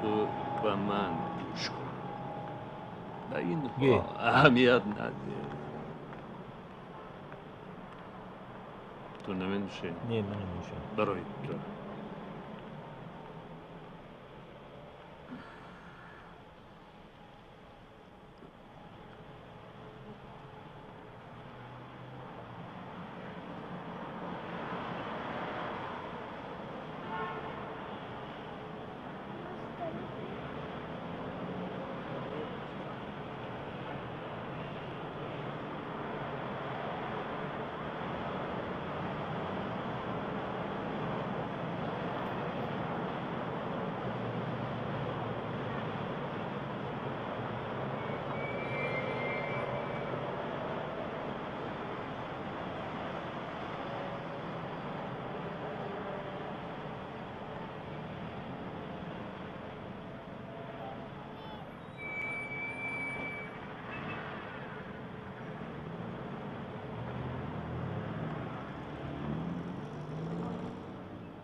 تو و من گوش کن. به اینها اهمیت نده. تو نمی‌نوشی؟ نه من نمی‌نوشم. برای تو.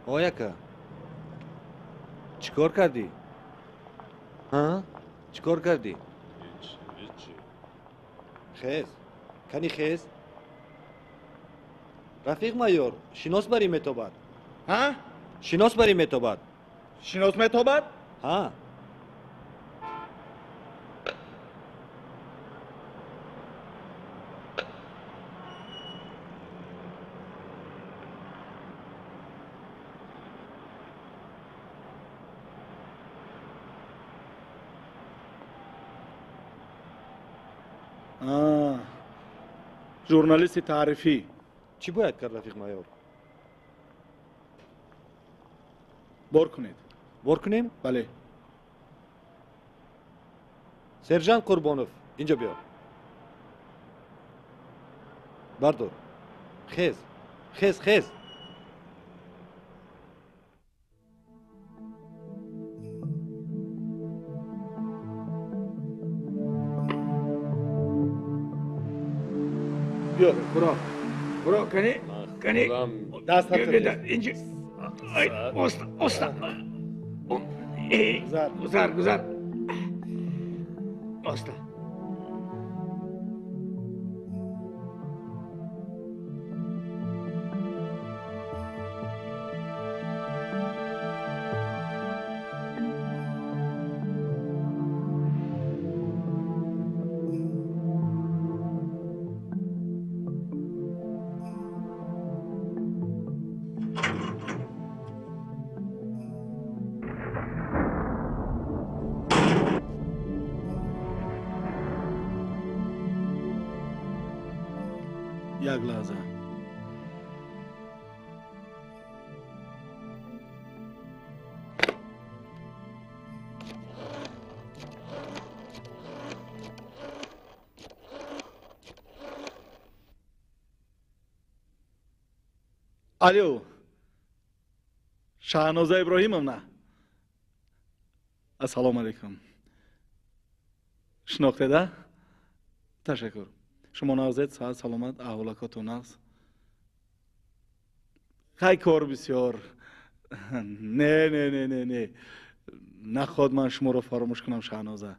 آقایکا چیکار کردی؟ ها؟ چیکار کردی؟ هیچی. خیز کنی خیز؟ رفیق مایور شناس بری متوبت ها؟ شناس بری متوبت شناس متوبت؟ ها ژورنالیست تعریفی. چی باید کرد رفیق مایور؟ بار کنید. بار کنیم؟ بله. سرجان قربانوف اینجا بیا. بردار. خیز خیز خیز. بیا برو کنی دست اینجا استا گذار استا یک لحظه. الو شاهنازه ابراهیمовна. السلام علیکم. شناختید؟ تشکر. شما نوازید ساعت سلامت احوالکاتون است. خیلی کار بسیار. نه نخواد من شما رو فراموش کنم شاهنازه.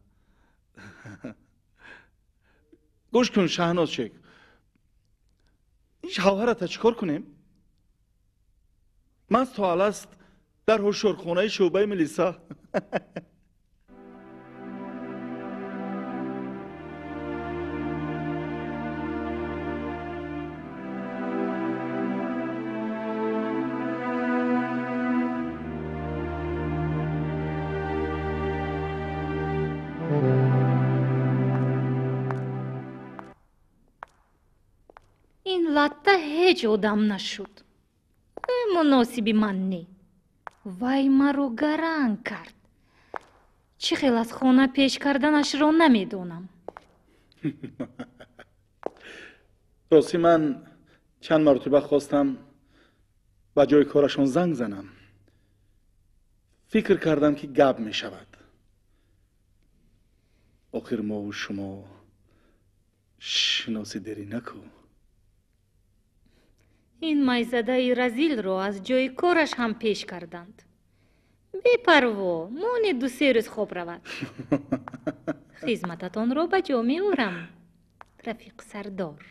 گوش کن شاهناز چک. این شوهرت چیکار کنیم؟ مست و حال است در هوشیارخانه شعبه ملیسا. این لطه هیچ آدم نشد. مناسبی من نی. وای مرا گران کرد. چه خیلی از خانه پیش کردنش را نمیدونم. راستی من چند مرتبه خواستم و جای کارشون زنگ زنم. فکر کردم که گپ می شود. آخر ما و شما شناسی داری نکو. این مایزده رزیل رو از جای کارش هم پیش کردند. бепарво моне ду се рӯз хоб равад. хизмататонро ба ҷо меорам, рафиқ сардор.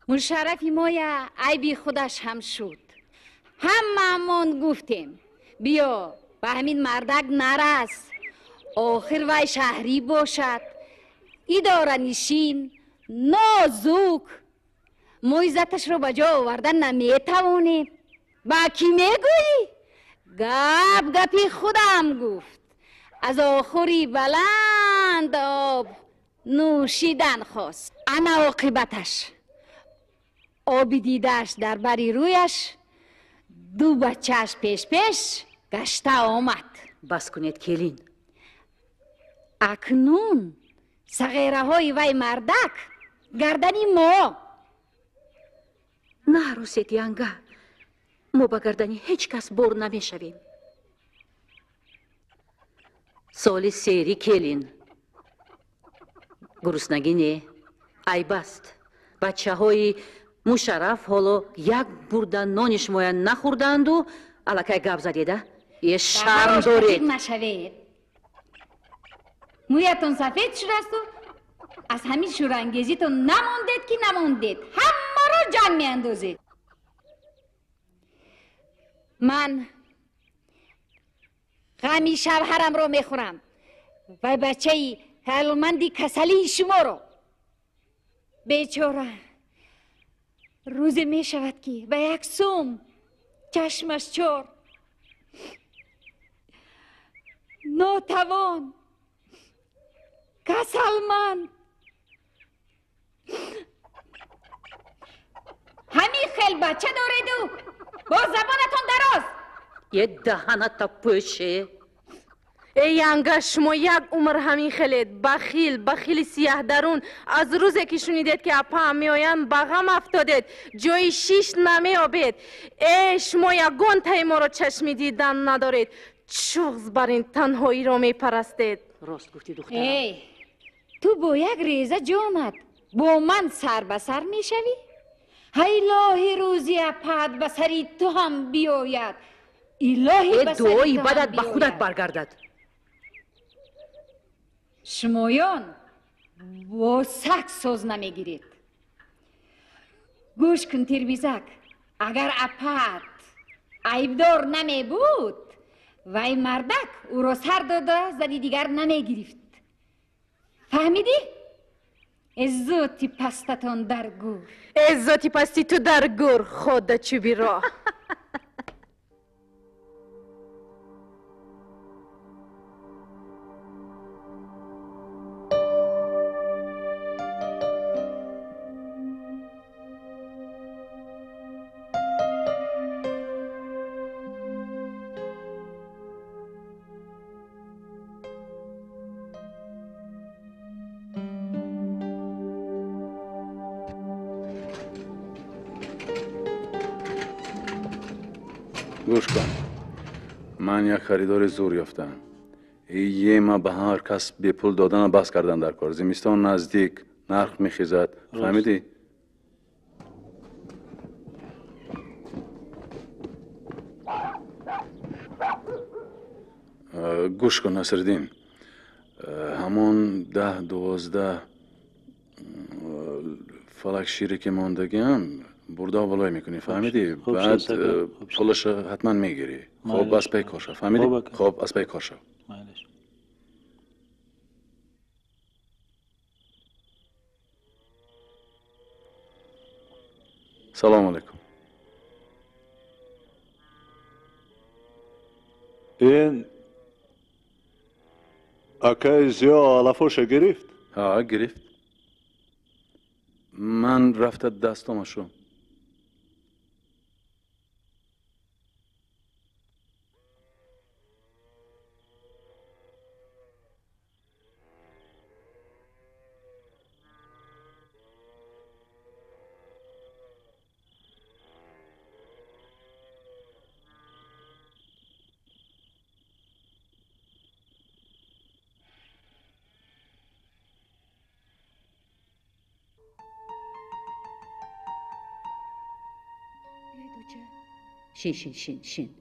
مشرفی مایا عیبی خودش هم شد. هممون گفتیم بیا به همین مردک نرس، آخر وی شهری باشد، اداره نشین نازوک، موعظتش رو به جا آوردن نمیتوانیم. با کی میگویی؟ گپی خودم گفت. از آخری بلند آب نوشیدن خواست. انا عاقبتش آبی دیدش در بری رویش، دو بچهش پیش گشته آمد. بس کنید کلین. اکنون صغیره های وی مردک گردنی ما. نه روسیت ینگه، ما با گردنی هیچ کس بر نمی شویم. سالی سیری کلین. گرسنگی نه، عیب است. بچه های مشرف حالا یک برده نان شما نخوردند و الکی گپ زدیده. یه شرم دارید. نشوید. مویتون سفید شده است و از همین شورانگیزیتون نماندید که نماندید. همه را جان می اندازید. من غمی شوهرم رو میخورم و بچه حلمندی کسلی شما رو. بیچاره روزی می شود که به یک سوم چشمش چور، ناتوان، کسلمند، همین خیل بچه دارید و با زبانتون دراز. یه دهنت پشه. ای ینگه شما یک عمر همین خلید بخیل سیاه درون. از روزی که شنیدید که اپا هم میآیند به غم افتادید، جای شیش نمی آبید. ای شما یگان تای ما را چشمی دیدن ندارید، چغز بر این تنهایی را می پرستید. راست گفتی دخترم. ای تو با یک ریزه جانت با من سر به سر می شوی؟ الهی روزی اپد به سری تو هم بیاید. الهی به سری دعایی تو هم بدت به بیاید. خودت برگردد. شمایان با سگ ساز نمیگیرید. گوش کن تیربیزک، اگر اپد عیبدار نمی بود وی مردک او را سر داده زدی دیگر نمی گرفت. فهمیدی؟ عزتی پستتان در گور. عزتی پستی تو در گور خود چوبی را. گوش کن، من یک خریدار زور یافتم. یه ما به هر کس به پول دادن بس کردن در کار. زمستان نزدیک، نرخ میخیزد. فهمیدی؟ گوش کن نصرالدین، همون 10-12 فلک شیری که ماندگیم برده و بالای میکنی. فهمیدی؟ بعد پولش حتما میگیری. خب از پی کار شو. فهمیدی؟ خب از پی کار شو. سلام علیکم. این اکای زیا علفوش گرفت؟ ها گرفت. من رفته دستامشو. Шин.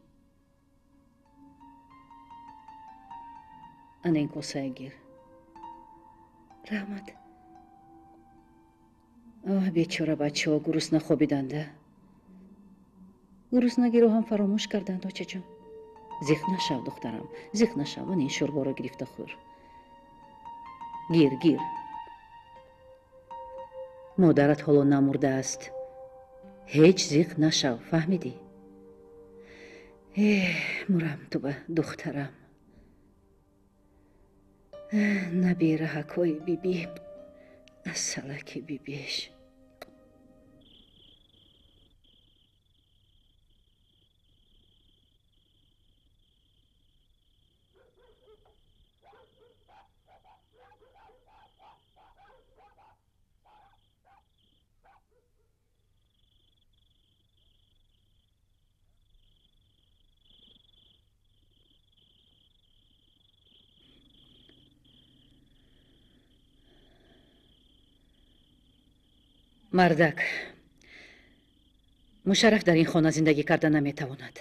Ана ин косаи гир. Раҳмат. Бечора бачаҳо гурусна хобиданда. Гуруснагиро ҳам фаромӯш карданд, очаҷон. Зиқ нашав, духтарам. Зиқ нашав. Ана ин шӯрборо гирифта хӯр. Гир. Модарат ҳоло намурдааст. ҳеҷ зиқ нашав, фаҳмидӣ? мурам туба, духтарам. набираҳакҳои бибӣ асалаки бибиш. мардак мушарраф дар ин хона зиндагӣ карда наметавонад.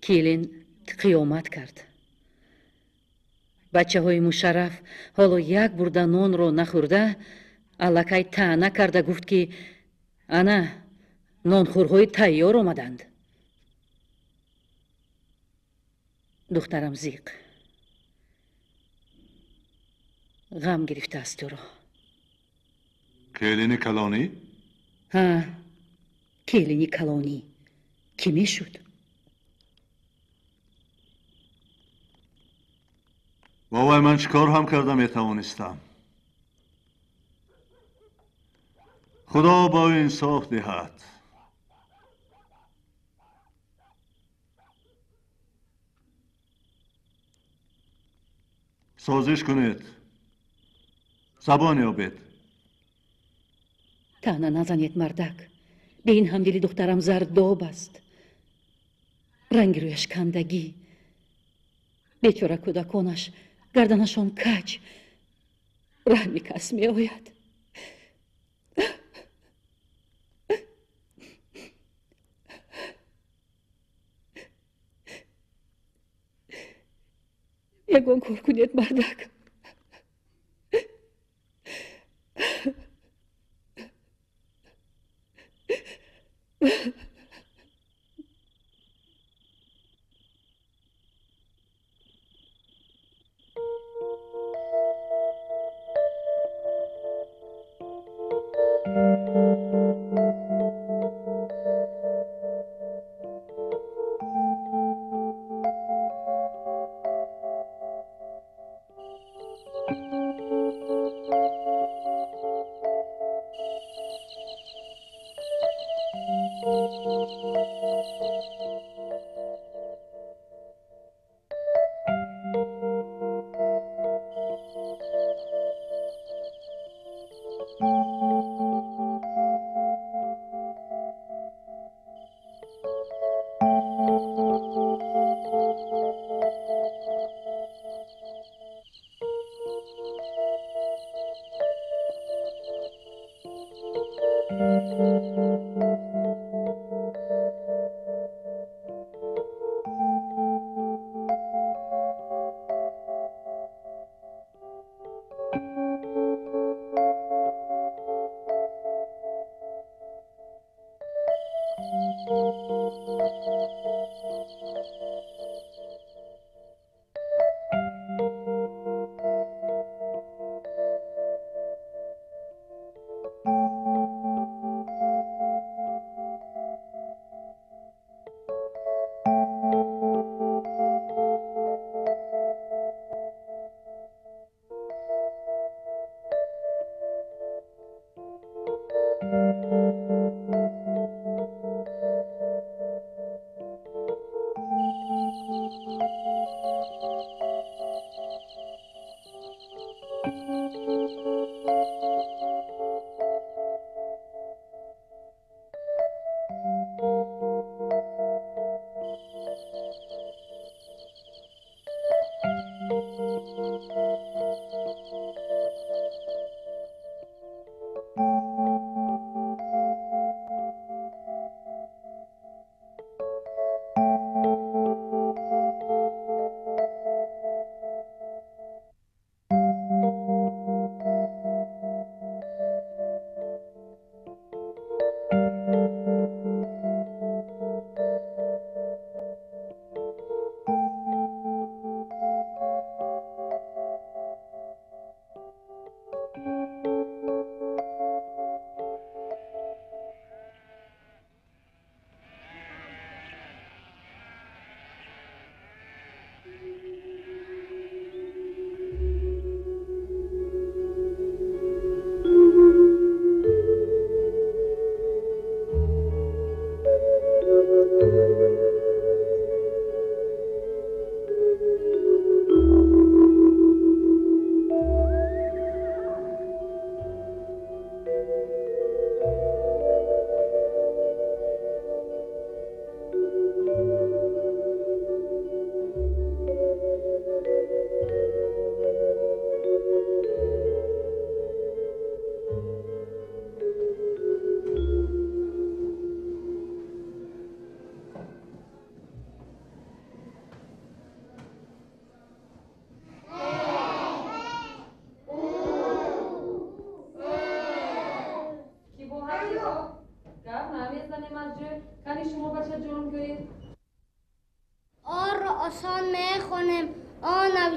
келин қиёмат кард. бачаҳои мушарраф ҳоло як бурда нонро нахӯрда аллакай таъна карда гуфт ки ана нонхӯрҳои тайёр омаданд. духтарам зиқ ғам гирифтааст туро. келини калонӣ? ҳа, келини калонӣ. Кӣ мешуд? вовай, ман чӣ кор ҳам карда метавонистам? худо бо инсоф диҳад. созиш кунед. забон ёбед. таъна назанед, мардак. به این همدلی دخترم زرداب است. رنگ رویش کندگی. بیچاره کودکانش گردنشان کج. رحم کس می آید. یگان کار کنید مردک.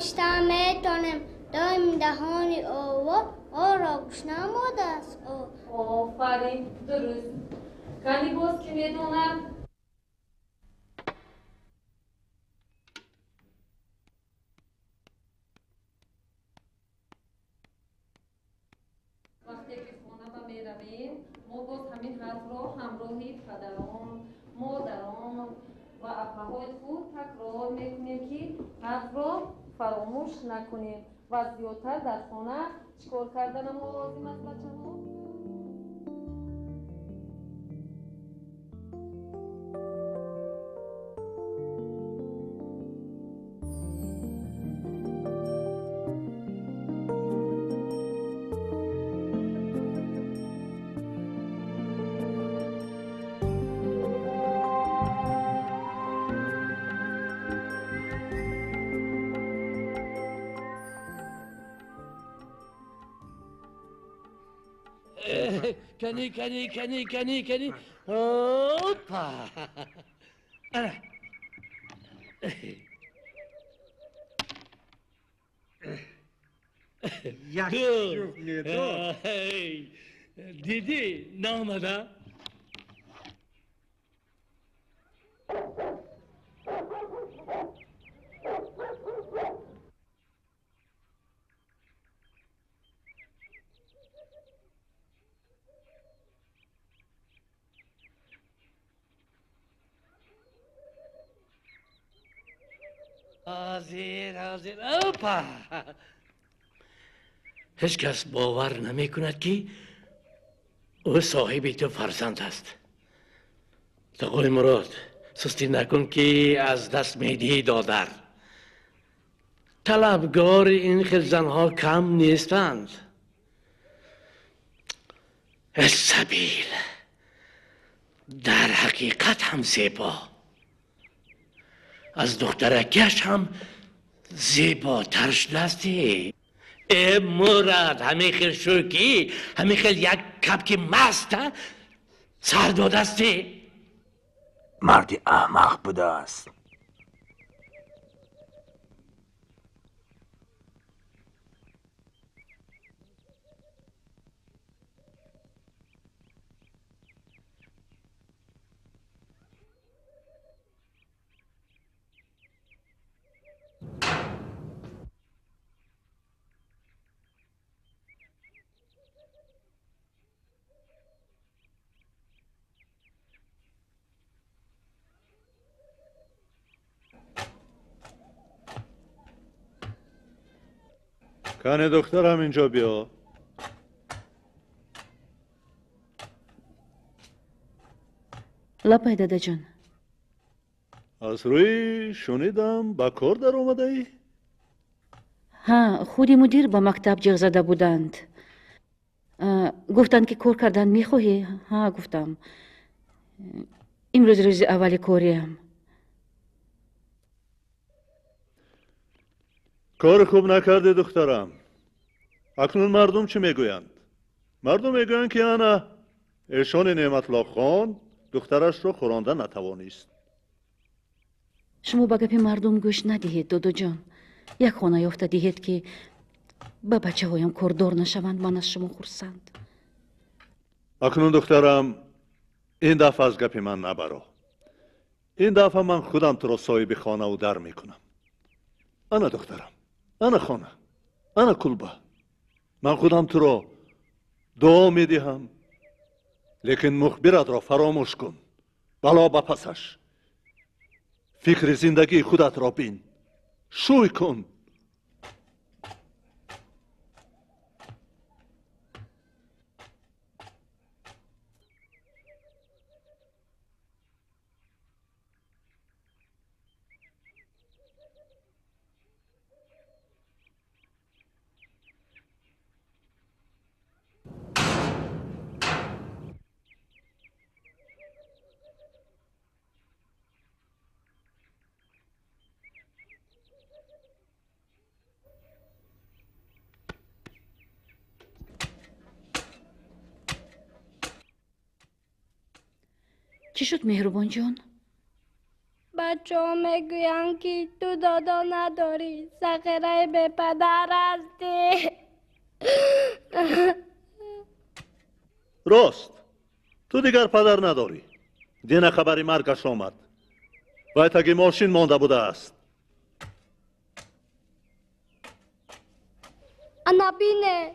بیشتر میتونم دایم دهانی او را گوش نموده است آفرین درست کنی باز که میدونم وقتی که خانه ما میرویم ما باز همین حرف را همراهی پدران مادران و اپاهای خود تکرار میکنیم که حرف را فراموش نکنیم و زیادتر در خانه چیکار کردن ما لازم است بچه‌ها؟ کنی هوپا دیدی نامده حاضر اوپا هیچ کس باور نمی کند که او صاحب تو فرزند است تا قول مراد سستی نکن که از دست میدهی دادر طلبگار این خیل زنها کم نیستند السبیل در حقیقت هم زیبا از دخترکش هم زیباتر شده استی ای مراد همین خیل شوکی همین خیل یک کپک مست سر داده استی مردی احمق بوده است کنه دخترم اینجا بیا لپای دادا جان از روی شنیدم با کار در اومده ای؟ ها خودی مدیر با مکتب جغ زده بودند گفتند که کار کردن میخواهی؟ ها گفتم امروز روز اول کاریم کار خوب نکرده دخترم اکنون مردم چی میگویند؟ مردم میگویند که انا ایشان نعمت الله خان دخترش رو خوراندن نتوانیست شما با گپ مردم گوش ندهید دودو جان یک خانه یافته دهید که با بچه هایم کاردار نشوند من از شما خرسند اکنون دخترم این دفعه از گپ من نبرو این دفعه من خودم تو رو صاحب خانه و در میکنم انا دخترم انا خانه انا کلبه من خودم تو رو دعا میدهم لیکن مخبرت را فراموش کن بلا با پسش فکر زندگی خودت را بین شوی کن چی شد مهربان جان؟ بچه ها میگوین که تو دادا نداری، سخیره به پدر هستی. راست، تو دیگر پدر نداری. دینه خبری مرگش آمد. باید تگی ماشین مانده بوده است. انا بینه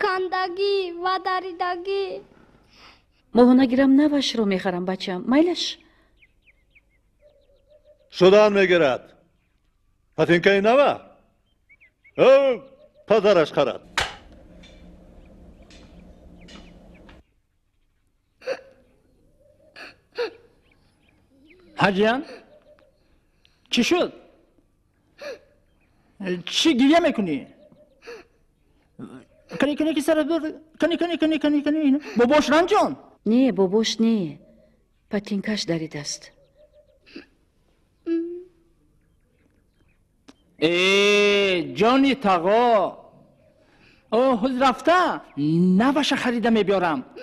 کندگی و دریدگی. ماهونه گیرم نوش رو میخرم بچم. میلش شدن میگیرد. پتینکه نوه او پدرش خرد. حاجیان چی شد؟ چی گریه میکنی؟ کنی سرت برد؟ کنی باباش رنجان؟ نه باباش نه، پتینکش درید است. جانی تقا حوز رفته نباشه خریده میبیارم.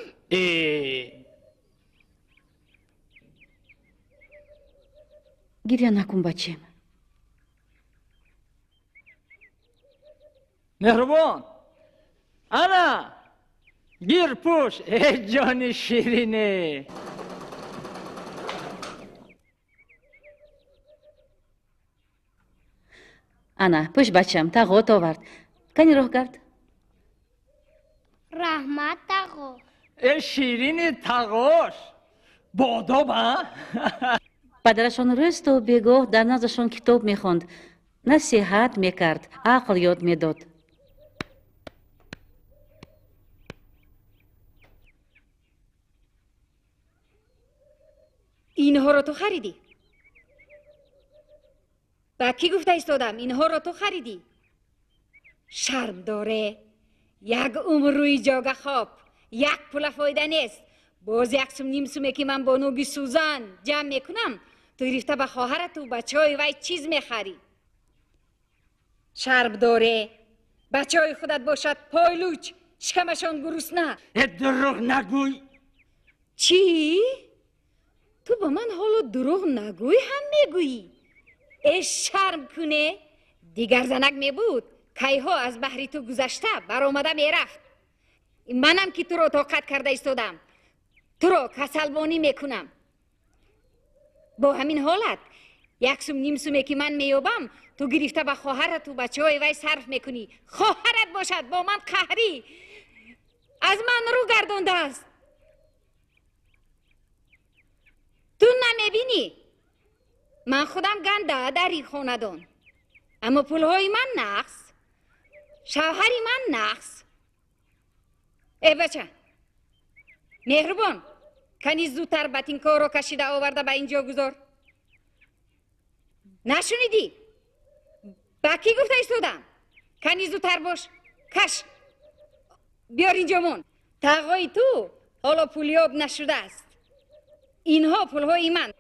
گریه نکن بچم. مهربان انا گیر پوش. جان شیرینه. انا پوش بچم تاغوت آورد. کنی روح کرد؟ رحمت تقو. شیرین تقاش باداب ها؟ پدرشان رست و بیگاه در نزدشان کتاب میخوند. نصیحت میکرد، عقل یاد میداد. اینها رو تو خریدی؟ با کی گفته ایستادم اینها رو تو خریدی؟ شرم داره؟ یک عمر روی جاگه خواب، یک پول فایده نیست. باز یک سوم نیم سومه که من با نوگی سوزن جمع میکنم، تو گرفته به خواهرت و بچه های وی چیز میخری. شرم داره؟ بچه های خودت باشد پایلوچ، شکمشان گرسنه. دروغ نگوی. چی؟ تو با من حالا دروغ نگوی هم میگویی؟ شرم کنه؟ دیگر زنک میبود کیها از بحری تو گذشته برآمده میرفت. منم که تو رو طاقت کرده ایستادم، تو رو کسلبانی میکنم. با همین حالت یک سوم نیم سومه که من میابم تو گرفته به خواهرت و بچه های وی صرف میکنی. خواهرت باشد با من قهری از من رو گردانده است. تو نمیبینی من خودم گنده دری خاندان، اما پولهای من نقص، شوهری من نقص. ای بچه مهربان، کنی زودتر بطینکا رو کشیده آورده به اینجا گذار. نشونیدی؟ با کی گفته ایستادم؟ کنی زودتر باش، کش بیار اینجا من. تقای تو حالا پولیاب نشده است. اینها پولهای من.